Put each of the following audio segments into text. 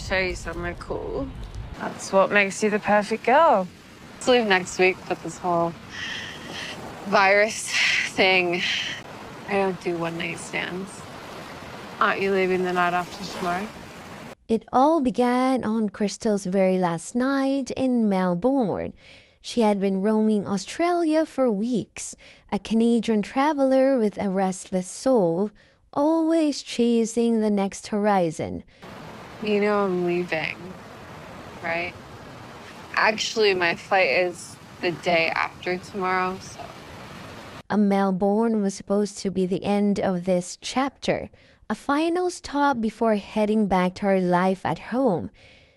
show you somewhere cool. That's what makes you the perfect girl. Let's leave next week, but this whole virus thing, I don't do one-night stands. Aren't you leaving the night after tomorrow? It all began on Kristal's very last night in Melbourne. She had been roaming Australia for weeks, a Canadian traveler with a restless soul, always chasing the next horizon. You know I'm leaving, right? Actually, my flight is the day after tomorrow, so... Melbourne was supposed to be the end of this chapter, a final stop before heading back to her life at home.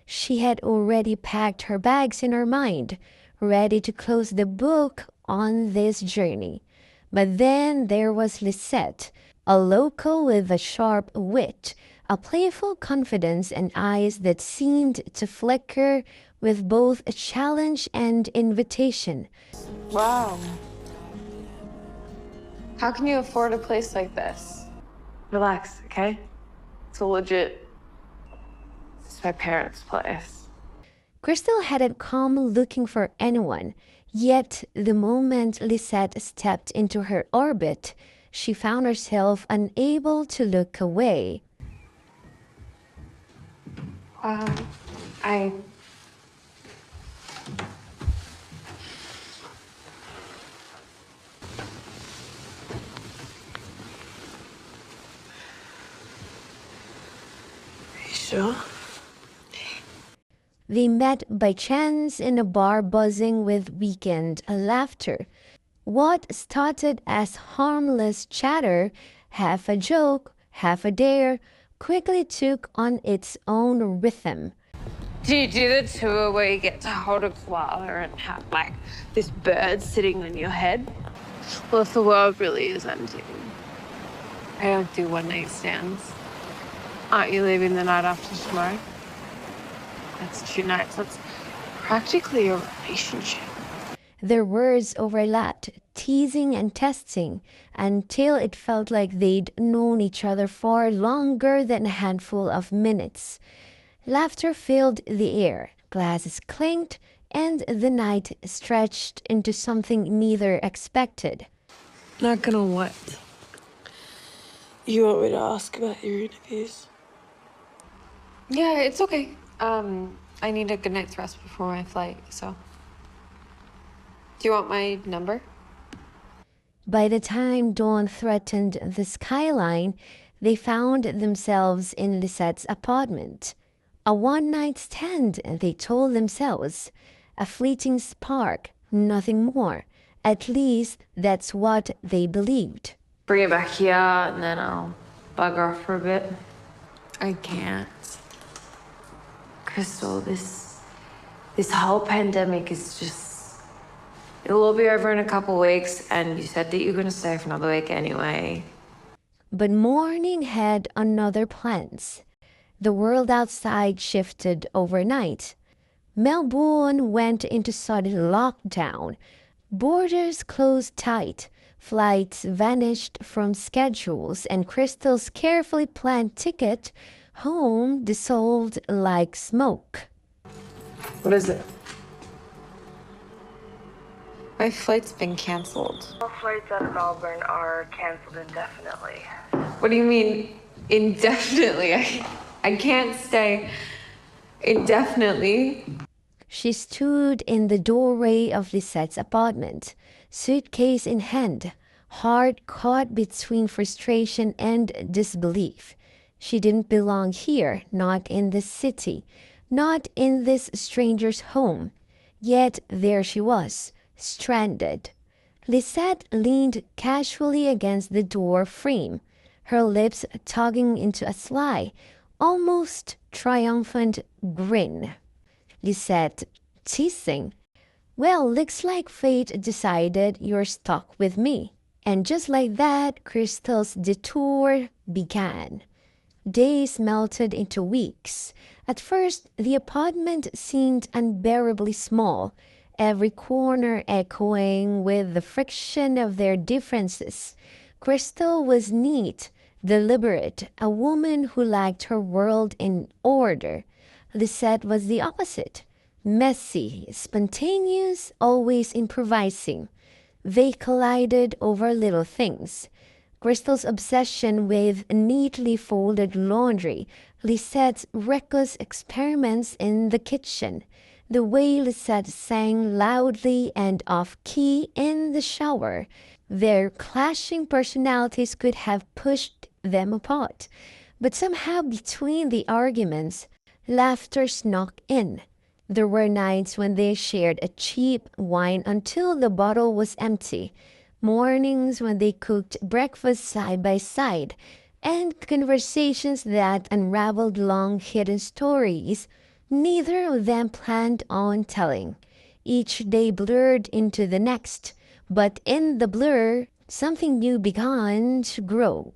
She had already packed her bags in her mind, ready to close the book on this journey. But then there was Lisette, a local with a sharp wit, a playful confidence, and eyes that seemed to flicker with both a challenge and invitation. Wow. How can you afford a place like this? Relax, okay? It's a legit... It's my parents' place. Kristal hadn't come looking for anyone, yet the moment Lisette stepped into her orbit, she found herself unable to look away. I... Sure. They met by chance in a bar buzzing with weekend laughter. What started as harmless chatter, half a joke, half a dare, quickly took on its own rhythm. Do you do the tour where you get to hold a koala and have, like, this bird sitting on your head? Well, if the world really is ending, I don't do one-night stands. Aren't you leaving the night after tomorrow? That's 2 nights. That's practically a relationship. Their words overlapped, teasing and testing, until it felt like they'd known each other far longer than a handful of minutes. Laughter filled the air, glasses clinked, and the night stretched into something neither expected. Not gonna what? You want me to ask about your interviews? Yeah, it's okay. I need a good night's rest before my flight, so... Do you want my number? By the time dawn threatened the skyline, they found themselves in Lisette's apartment. A one-night stand, they told themselves. A fleeting spark, nothing more. At least that's what they believed. Bring it back here, and then I'll bugger off for a bit. I can't. Kristal, this whole pandemic is just... It'll all be over in a couple weeks, and you said that you're gonna stay for another week anyway. But morning had another plans. The world outside shifted overnight. Melbourne went into sudden lockdown. Borders closed tight. Flights vanished from schedules, and Kristal's carefully planned ticket home dissolved like smoke. What is it? My flight's been canceled. All flights out of Melbourne are canceled indefinitely. What do you mean, indefinitely? I can't stay indefinitely. She stood in the doorway of Lisette's apartment, suitcase in hand, heart caught between frustration and disbelief. She didn't belong here, not in this city, not in this stranger's home. Yet there she was, stranded. Lisette leaned casually against the door frame, her lips tugging into a sly, almost triumphant grin. Lisette, teasing, "Well, looks like fate decided you're stuck with me." And just like that, Kristal's detour began. Days melted into weeks. At first, the apartment seemed unbearably small, every corner echoing with the friction of their differences. Kristal was neat, deliberate, a woman who liked her world in order. Lisette was the opposite. Messy, spontaneous, always improvising. They collided over little things. Kristal's obsession with neatly folded laundry, Lisette's reckless experiments in the kitchen, the way Lisette sang loudly and off-key in the shower. Their clashing personalities could have pushed them apart. But somehow between the arguments, laughter snuck in. There were nights when they shared a cheap wine until the bottle was empty, mornings when they cooked breakfast side by side, and conversations that unraveled long hidden stories neither of them planned on telling. Each day blurred into the next, but in the blur, something new began to grow.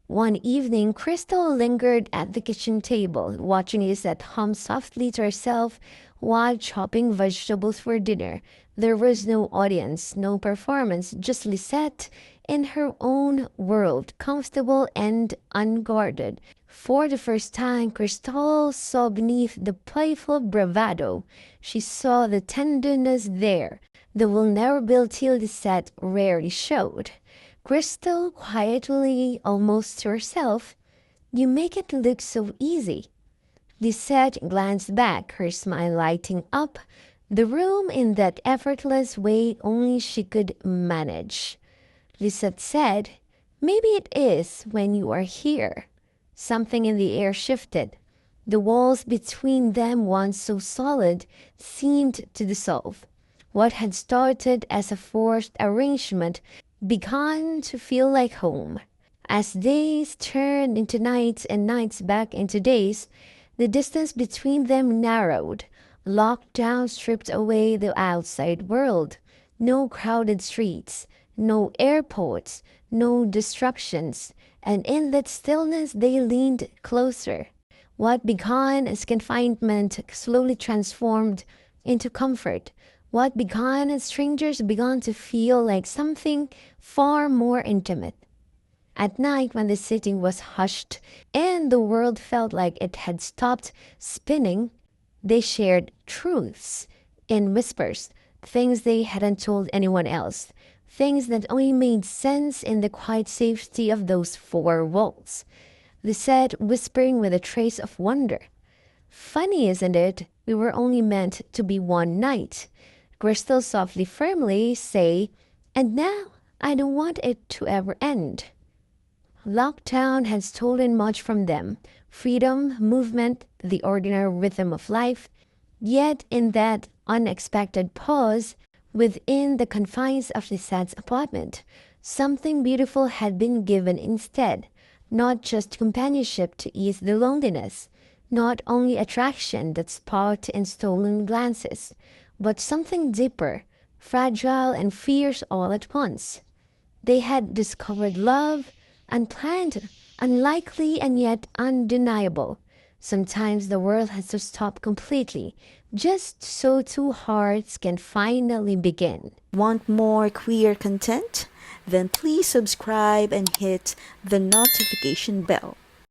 One evening, Kristal lingered at the kitchen table, watching Lisette hum softly to herself while chopping vegetables for dinner. There was no audience, no performance, just Lisette in her own world, comfortable and unguarded. For the first time, Kristal saw beneath the playful bravado. She saw the tenderness there, the vulnerability Lisette rarely showed. Kristal quietly, almost to herself, "You make it look so easy." Lisette glanced back, her smile lighting up the room in that effortless way only she could manage. Lisette said, "Maybe it is when you are here." Something in the air shifted. The walls between them, once so solid, seemed to dissolve. What had started as a forced arrangement began to feel like home. As days turned into nights and nights back into days, the distance between them narrowed. Lockdown stripped away the outside world. No crowded streets, no airports, no distractions, and in that stillness they leaned closer. What began as confinement slowly transformed into comfort. What began as strangers began to feel like something far more intimate. At night, when the city was hushed and the world felt like it had stopped spinning, they shared truths in whispers, things they hadn't told anyone else, things that only made sense in the quiet safety of those four walls. Lisette whispering with a trace of wonder, "Funny, isn't it? We were only meant to be one night." Kristal softly, firmly say, "And now I don't want it to ever end." Lockdown had stolen much from them, freedom, movement, the ordinary rhythm of life. Yet in that unexpected pause, within the confines of Lisette's apartment, something beautiful had been given instead. Not just companionship to ease the loneliness, not only attraction that sparked in stolen glances, but something deeper, fragile and fierce all at once. They had discovered love, unplanned, unlikely, and yet undeniable. Sometimes the world has to stop completely, just so two hearts can finally begin. Want more queer content? Then please subscribe and hit the notification bell.